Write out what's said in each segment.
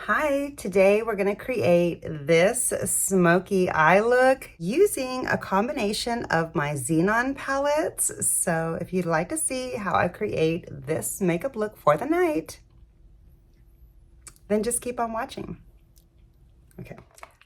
Hi, today we're going to create this smoky eye look using a combination of my Xenon palettes. So if you'd like to see how I create this makeup look for the night, then just keep on watching. Okay.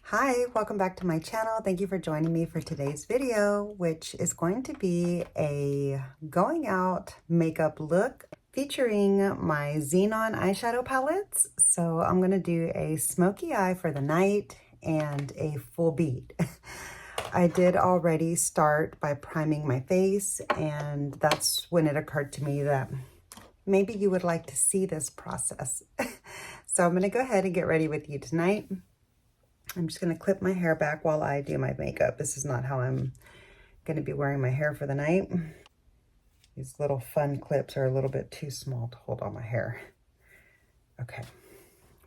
Hi, welcome back to my channel. Thank you for joining me for today's video, which is going to be a going out makeup look featuring my Xenon eyeshadow palettes. So I'm gonna do a smoky eye for the night and a full bead. I did already start by priming my face, and that's when it occurred to me that maybe you would like to see this process. So I'm gonna go ahead and get ready with you tonight. I'm just going to clip my hair back while I do my makeup. This is not how I'm going to be wearing my hair for the night. These little fun clips are a little bit too small to hold on my hair. Okay.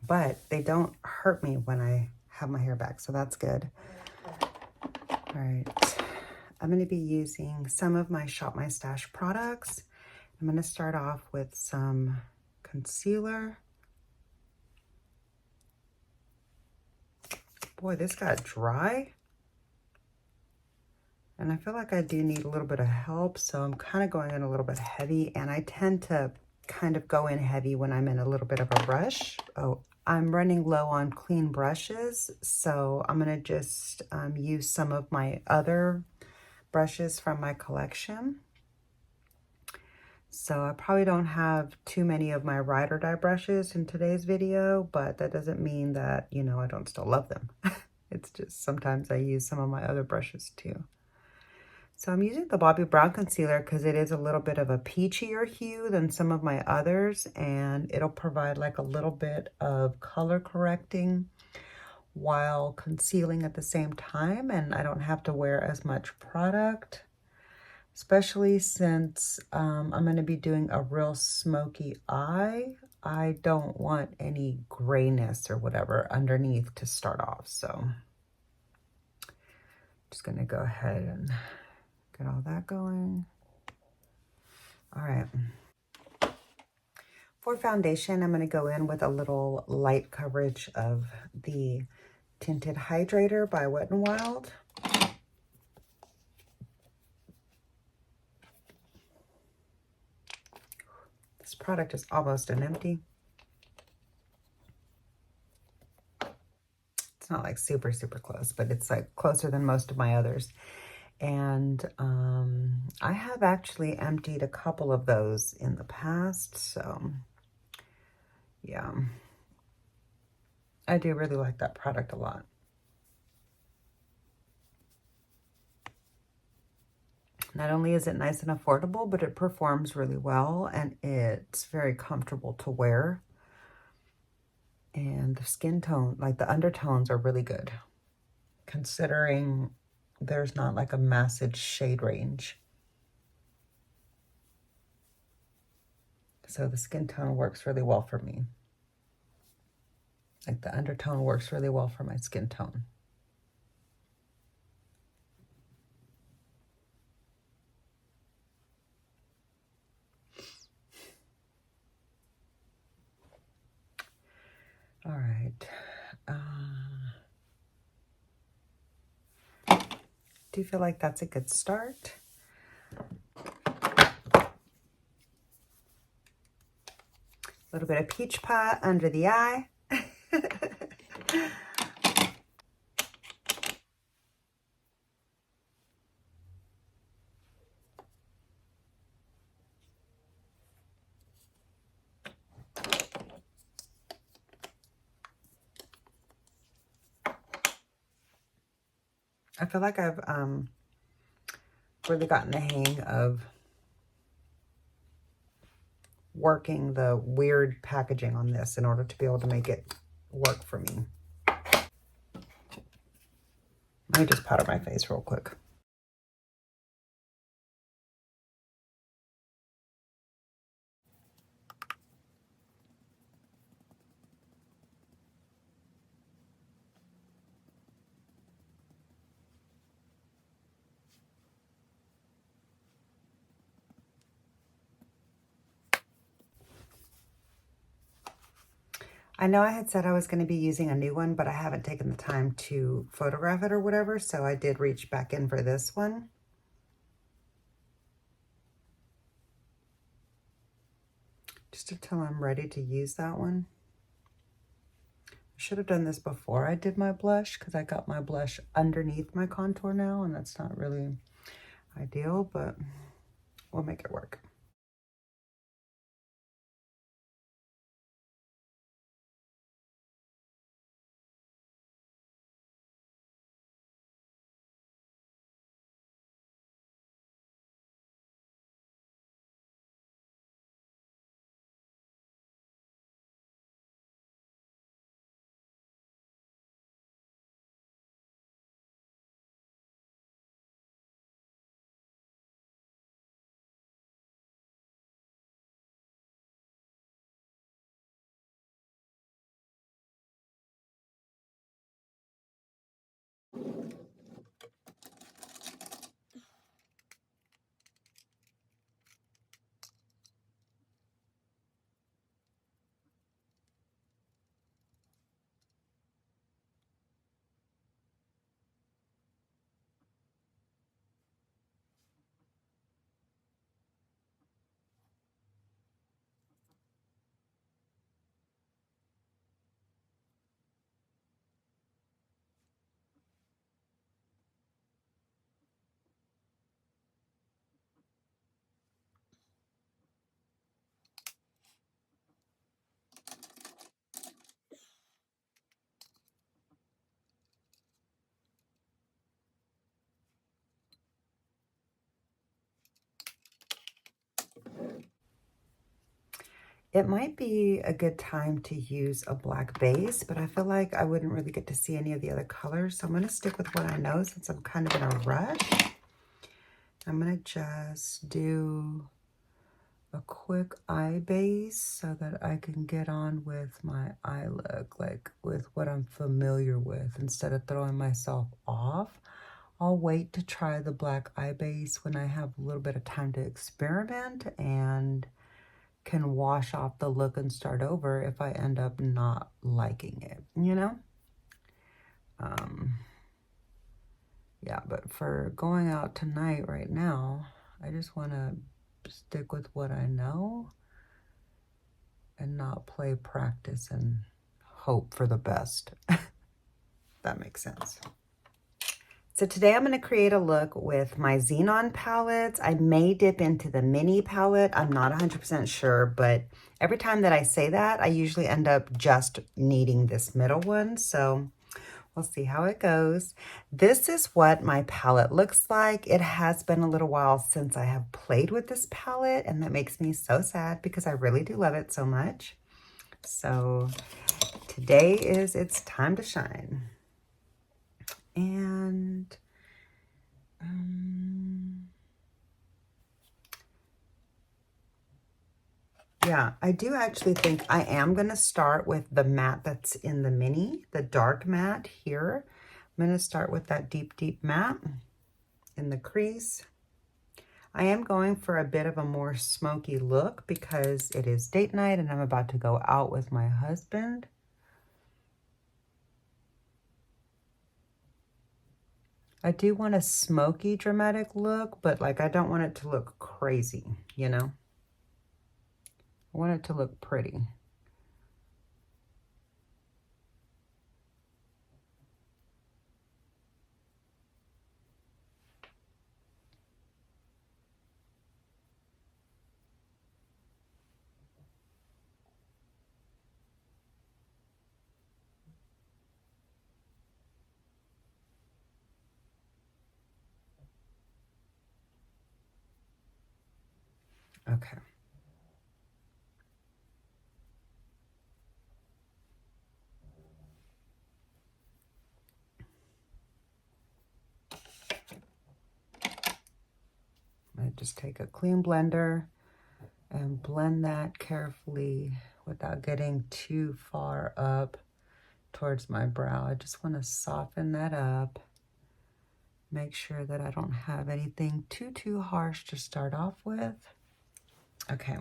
But they don't hurt me when I have my hair back, so that's good. All right. I'm going to be using some of my Shop My Stash products. I'm going to start off with some concealer. Boy, this got dry. And I feel like I do need a little bit of help, so I'm kind of going in a little bit heavy, and I tend to kind of go in heavy when I'm in a little bit of a rush. Oh, I'm running low on clean brushes, so I'm going to just use some of my other brushes from my collection. So I probably don't have too many of my ride or die brushes in today's video, but that doesn't mean that, you know, I don't still love them. It's just sometimes I use some of my other brushes too. So I'm using the Bobbi Brown concealer because it is a little bit of a peachier hue than some of my others, and it'll provide like a little bit of color correcting while concealing at the same time, and I don't have to wear as much product, especially since I'm going to be doing a real smoky eye. I don't want any grayness or whatever underneath to start off, so I'm just going to go ahead and get all that going. All right. For foundation, I'm going to go in with a little light coverage of the Tinted Hydrator by Wet n Wild. This product is almost an empty. It's not like super, super close, but it's like closer than most of my others. And I have actually emptied a couple of those in the past, so yeah. I do really like that product a lot. Not only is it nice and affordable, but it performs really well, and it's very comfortable to wear. And the skin tone, like the undertones, are really good, considering there's not like a massive shade range. So the skin tone works really well for me. Like the undertone works really well for my skin tone. All right. Do you feel like that's a good start? A little bit of peach pie under the eye. I feel like I've really gotten the hang of working the weird packaging on this in order to be able to make it work for me. Let me just powder my face real quick. I know I had said I was going to be using a new one, but I haven't taken the time to photograph it or whatever, so I did reach back in for this one. Just until I'm ready to use that one. I should have done this before I did my blush because I got my blush underneath my contour now, and that's not really ideal, but we'll make it work. It might be a good time to use a black base, but I feel like I wouldn't really get to see any of the other colors. So I'm going to stick with what I know since I'm kind of in a rush. I'm going to just do a quick eye base so that I can get on with my eye look, like with what I'm familiar with instead of throwing myself off. I'll wait to try the black eye base when I have a little bit of time to experiment and can wash off the look and start over if I end up not liking it, you know? Yeah, but for going out tonight right now, I just want to stick with what I know and not play practice and hope for the best. That makes sense. So today I'm going to create a look with my Xenon palettes. I may dip into the mini palette. I'm not 100% sure, but every time that I say that, I usually end up just needing this middle one. So we'll see how it goes. This is what my palette looks like. It has been a little while since I have played with this palette, and that makes me so sad because I really do love it so much. So today is its time to shine. And yeah, I do actually think I am going to start with the matte that's in the mini, the dark matte here. I'm going to start with that deep, deep matte in the crease. I am going for a bit of a more smoky look because it is date night and I'm about to go out with my husband. I do want a smoky dramatic look, but like I don't want it to look crazy, you know? I want it to look pretty. Okay. I just take a clean blender and blend that carefully without getting too far up towards my brow. I just want to soften that up. Make sure that I don't have anything too harsh to start off with. Okay.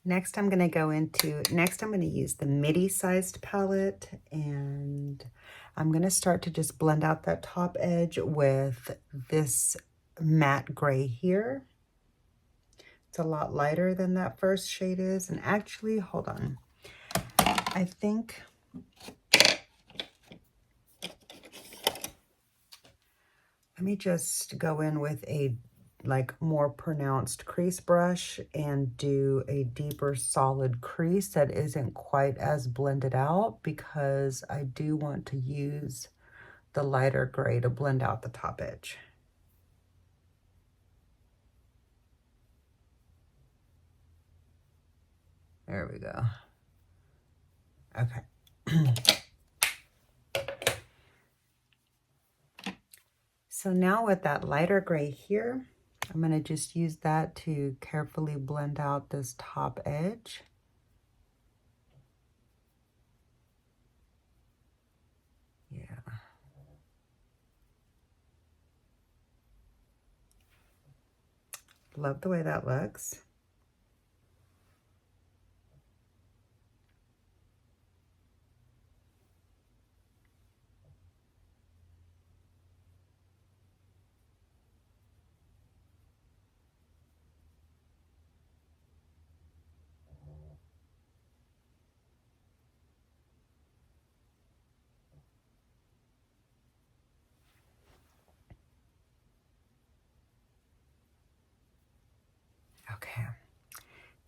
Next, I'm going to use the midi-sized palette, and I'm going to start to just blend out that top edge with this matte gray here. It's a lot lighter than that first shade is. And actually, hold on. I think let me just go in with a more pronounced crease brush and do a deeper solid crease that isn't quite as blended out, because I do want to use the lighter gray to blend out the top edge. There we go. Okay. So now with that lighter gray here, I'm going to just use that to carefully blend out this top edge. Yeah. Love the way that looks. Okay. I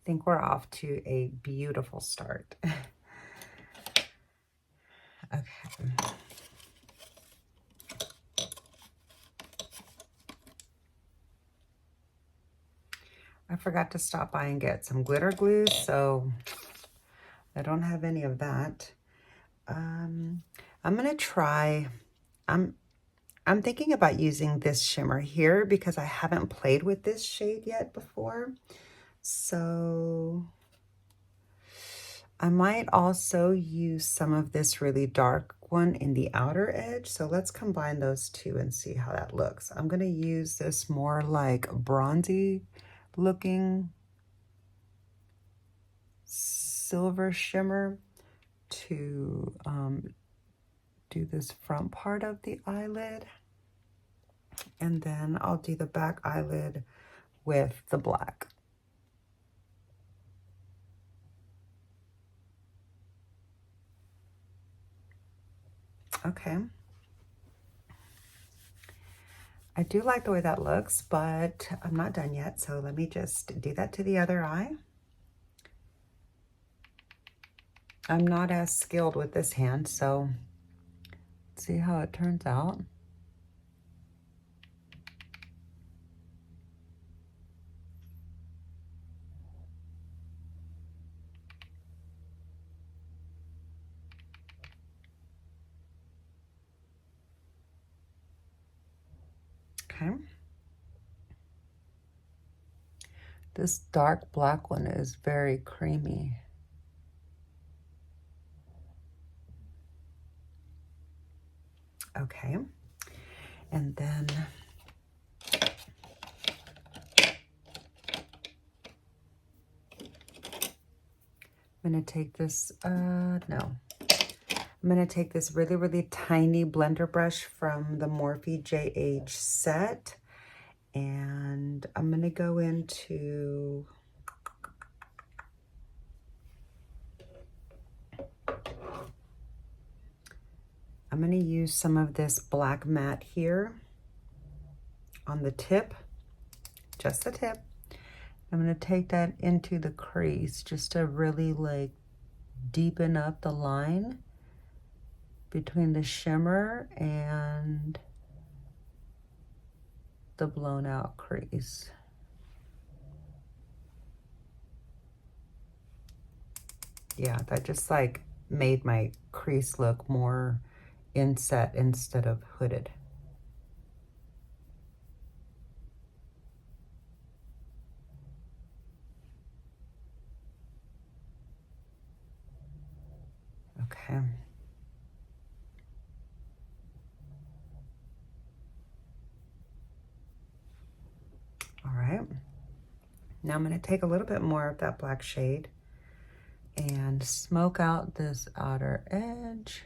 think we're off to a beautiful start. Okay. I forgot to stop by and get some glitter glue, so I don't have any of that. I'm gonna try, I'm thinking about using this shimmer here because I haven't played with this shade yet before. So I might also use some of this really dark one in the outer edge. So let's combine those two and see how that looks. I'm gonna use this more like bronzy looking silver shimmer to do this front part of the eyelid, and then I'll do the back eyelid with the black. Okay. I do like the way that looks, but I'm not done yet, so let me just do that to the other eye. I'm not as skilled with this hand, so let's see how it turns out. Okay. This dark black one is very creamy. Okay. And then I'm gonna take this, I'm gonna take this really, really tiny blender brush from the Morphe JH set, and I'm gonna go into, I'm gonna use some of this black matte here on the tip, just the tip. I'm gonna take that into the crease just to really like deepen up the line between the shimmer and the blown out crease. Yeah, that just like made my crease look more inset instead of hooded. Okay. All right. Now I'm going to take a little bit more of that black shade and smoke out this outer edge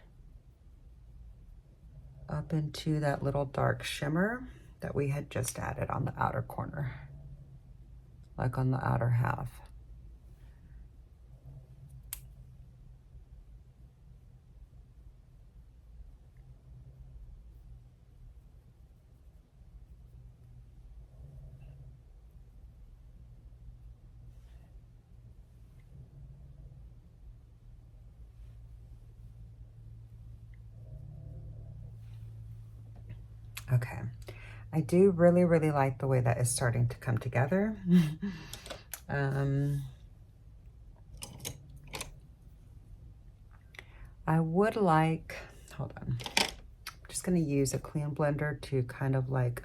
up into that little dark shimmer that we had just added on the outer corner, like on the outer half. Okay, I do really, really like the way that is starting to come together. I would like, hold on, I'm just gonna use a clean blender to kind of like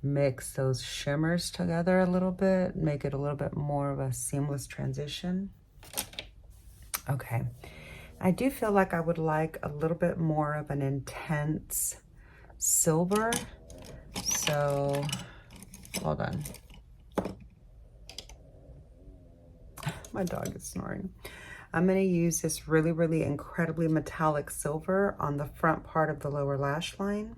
mix those shimmers together a little bit, make it a little bit more of a seamless transition. Okay, I do feel like I would like a little bit more of an intense silver. So, hold on. My dog is snoring. I'm going to use this really, really incredibly metallic silver on the front part of the lower lash line.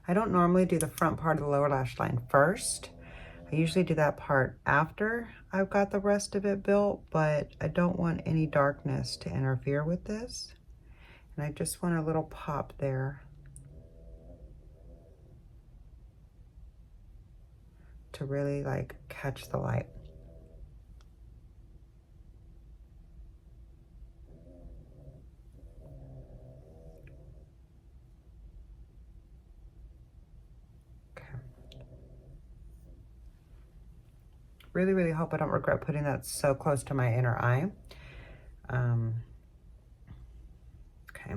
I don't normally do the front part of the lower lash line first. I usually do that part after I've got the rest of it built, but I don't want any darkness to interfere with this. And I just want a little pop there to really like catch the light. Really, really hope I don't regret putting that so close to my inner eye. Okay,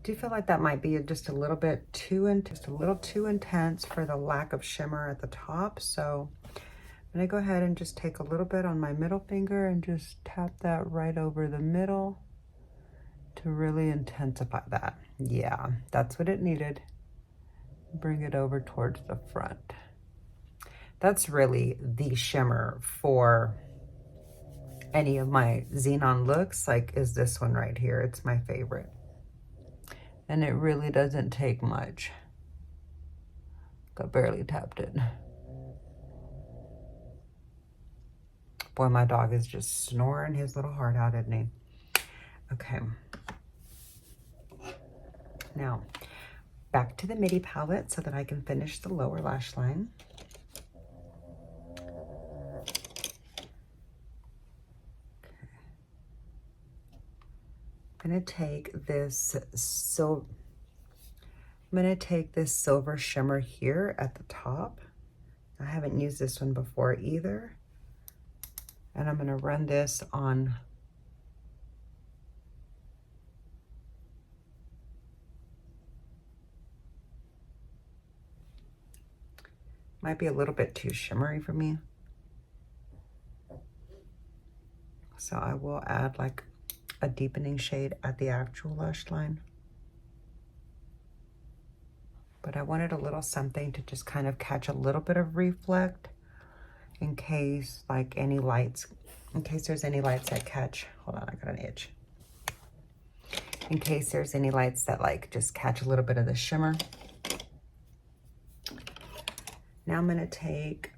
do feel like that might be just a little bit too intense for the lack of shimmer at the top. So I'm gonna go ahead and just take a little bit on my middle finger and just tap that right over the middle to really intensify that. Yeah, that's what it needed. Bring it over towards the front. That's really the shimmer for any of my Xenon looks, like, is this one right here. It's my favorite. And it really doesn't take much. I barely tapped it. Boy, my dog is just snoring his little heart out, isn't he? Okay. Now, back to the MIDI palette so that I can finish the lower lash line. I'm gonna take this silver shimmer here at the top. I haven't used this one before either. And I'm gonna run this on might be a little bit too shimmery for me. So I will add like a deepening shade at the actual lash line. But I wanted a little something to just kind of catch a little bit of reflect in case like any lights, in case there's any lights that catch, hold on, I got an itch. In case there's any lights that like just catch a little bit of the shimmer. Now I'm gonna take,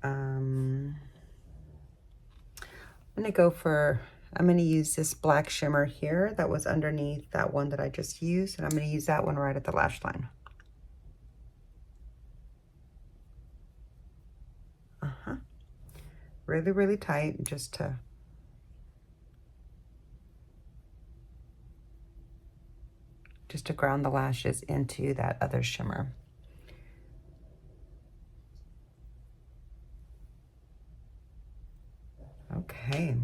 I'm gonna use this black shimmer here that was underneath that one that I just used, and I'm gonna use that one right at the lash line. Really, really tight, just to ground the lashes into that other shimmer. Okay.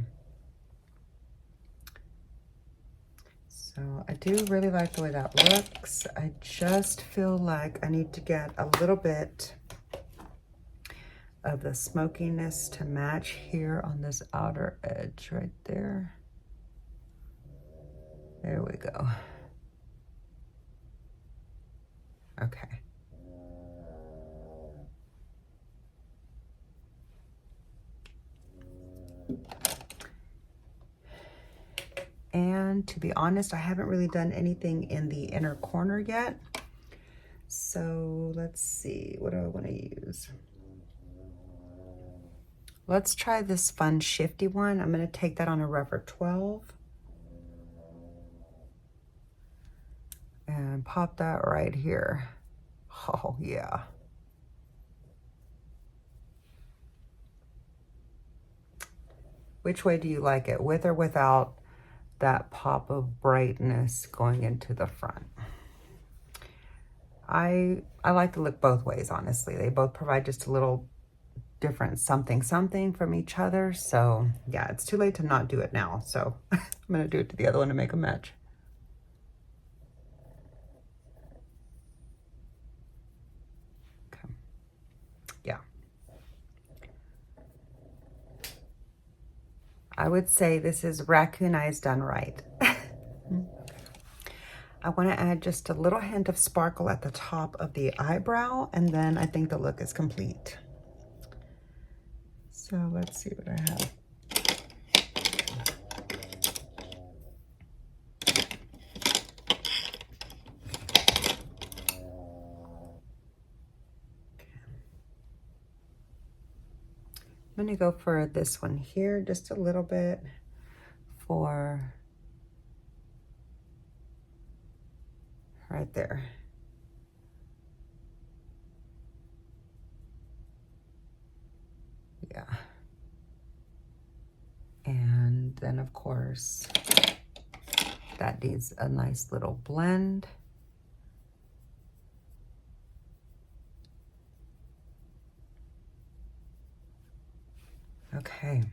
So I do really like the way that looks. I just feel like I need to get a little bit of the smokiness to match here on this outer edge right there. There we go. Okay. And to be honest, I haven't really done anything in the inner corner yet. So let's see, what do I want to use? Let's try this fun shifty one. I'm going to take that on a rougher 12. And pop that right here. Oh, yeah. Which way do you like it? With or without that pop of brightness going into the front? I like to look both ways, honestly. They both provide just a little different something from each other. So yeah, it's too late to not do it now. So I'm going to do it to the other one to make a match. Okay. Yeah. I would say this is raccoon eyes done right. I want to add just a little hint of sparkle at the top of the eyebrow, and then I think the look is complete. So let's see what I have. I'm going to go for this one here, just a little bit for right there. Yeah. And then of course, that needs a nice little blend. Okay.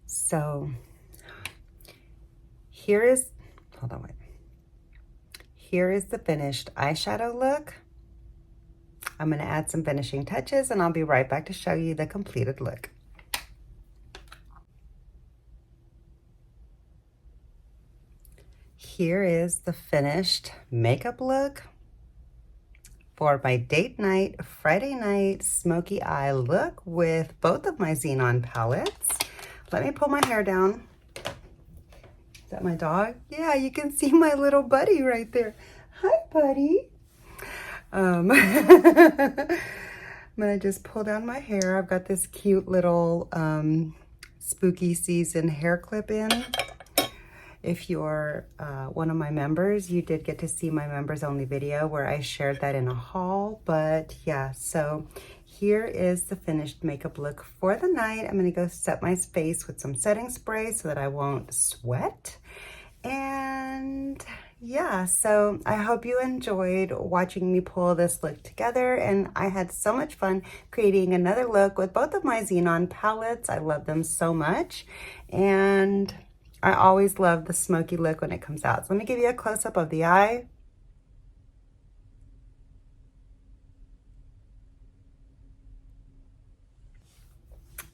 So here is, hold on, wait. Here is the finished eyeshadow look. I'm going to add some finishing touches and I'll be right back to show you the completed look. Here is the finished makeup look for my date night, Friday night smoky eye look with both of my Xenon palettes. Let me pull my hair down. Is that my dog? Yeah, you can see my little buddy right there. Hi, buddy. I'm gonna just pull down my hair. I've got this cute little spooky season hair clip in. If you're one of my members, you did get to see my members only video where I shared that in a haul. But yeah, so here is the finished makeup look for the night. I'm gonna go set my face with some setting spray so that I won't sweat. And yeah, so I hope you enjoyed watching me pull this look together, and I had so much fun creating another look with both of my Xenon palettes. I love them so much, and I always love the smoky look when it comes out. So let me give you a close-up of the eye.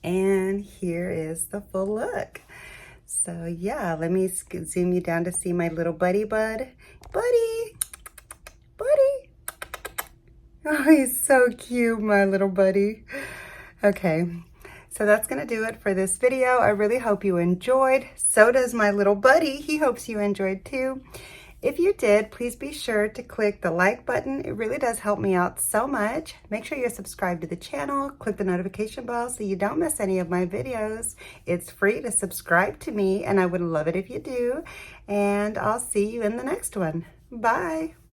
And here is the full look. So yeah, let me zoom you down to see my little buddy bud. Buddy! Buddy! Oh, he's so cute, my little buddy. Okay. So that's going to do it for this video. I really hope you enjoyed. So does my little buddy. He hopes you enjoyed too. If you did, please be sure to click the like button. It really does help me out so much. Make sure you're subscribed to the channel. Click the notification bell so you don't miss any of my videos. It's free to subscribe to me, and I would love it if you do. And I'll see you in the next one. Bye.